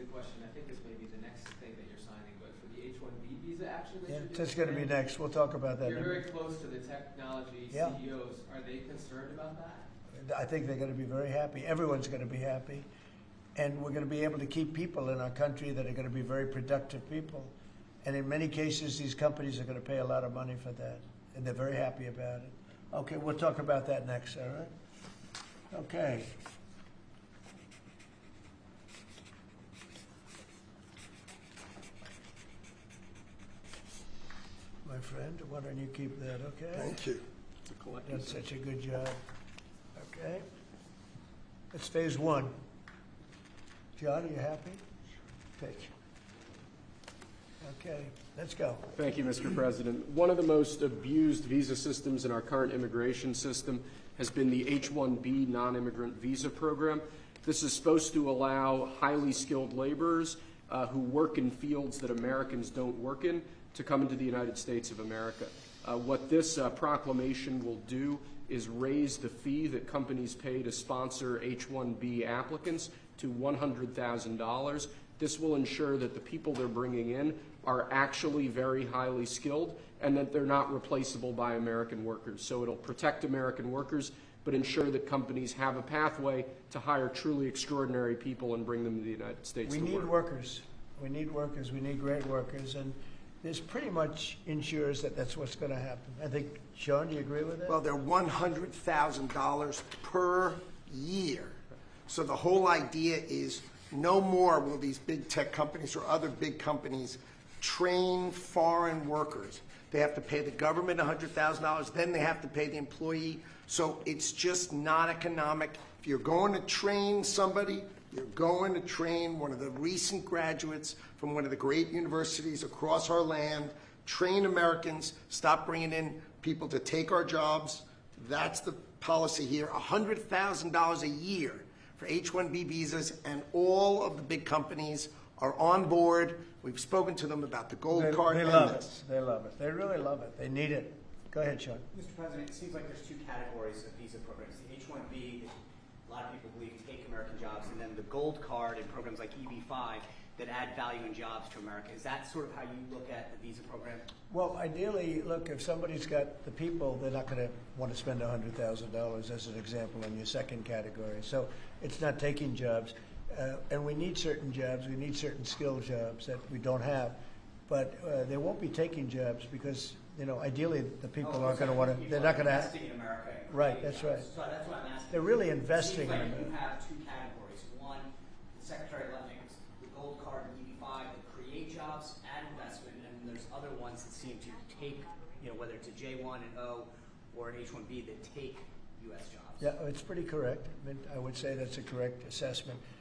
the question. I think this may be the next thing that you're signing, but for the H1B visa action that Yeah, you're doing, that's going to be next. We'll talk about that. You're very close to the technology Yeah. CEOs. Are they concerned about that? I think they're going to be very happy. Everyone's going to be happy. And we're going to be able to keep people in our country that are going to be very productive people. And in many cases, these companies are going to pay a lot of money for that. And they're very happy about it. Okay, we'll talk about that next, all right? Okay. My friend, why don't you keep that, okay? Thank you. Done such a good job. Okay. It's phase one. John, are you happy? Thank you. Okay, let's go. Thank you, Mr. President. One of the most abused visa systems in our current immigration system has been the H1B non-immigrant visa program. This is supposed to allow highly skilled laborers who work in fields that Americans don't work in to come into the United States of America. What this proclamation will do is raise the fee that companies pay to sponsor H1B applicants to $100,000. This will ensure that the people they're bringing in are actually very highly skilled and that they're not replaceable by American workers. So it'll protect American workers, but ensure that companies have a pathway to hire truly extraordinary people and bring them to the United States to work. We need workers. We need workers. We need great workers. And this pretty much ensures that that's what's going to happen. I think, Sean, do you agree with that? Well, they're $100,000 per year. So the whole idea is no more will these big tech companies or other big companies train foreign workers. They have to pay the government $100,000, then they have to pay the employee. So it's just not economic. If you're going to train somebody, you're going to train one of the recent graduates from one of the great universities across our land, train Americans, stop bringing in people to take our jobs. That's the policy here, $100,000 a year for H1B visas, and all of the big companies are on board. We've spoken to them about the gold card. They love it. They love it. They really love it. They need it. Go ahead, Sean. Mr. President, it seems like there's two categories of visa programs. The H-1B, that a lot of people believe take American jobs, and then the gold card and programs like EB-5 that add value and jobs to America. Is that sort of how you look at the visa program? Well, ideally, look, if somebody's got the people, they're not going to want to spend $100,000 as an example in your second category. So it's not taking jobs. And we need certain jobs. We need certain skill jobs that we don't have. But they won't be taking jobs because, you know, ideally the people aren't going to want to, they're not going to have. Investing in America. Right, that's right. So that's what I'm asking. They're really investing It seems in like America. you have two categories. One, the Secretary left me, the gold card and EB-5 that create jobs, add investment, and then there's other ones that seem to take, you know, whether it's a J1 and O or an H1B that take U.S. jobs. Yeah, it's pretty correct. I mean, I would say that's a correct assessment.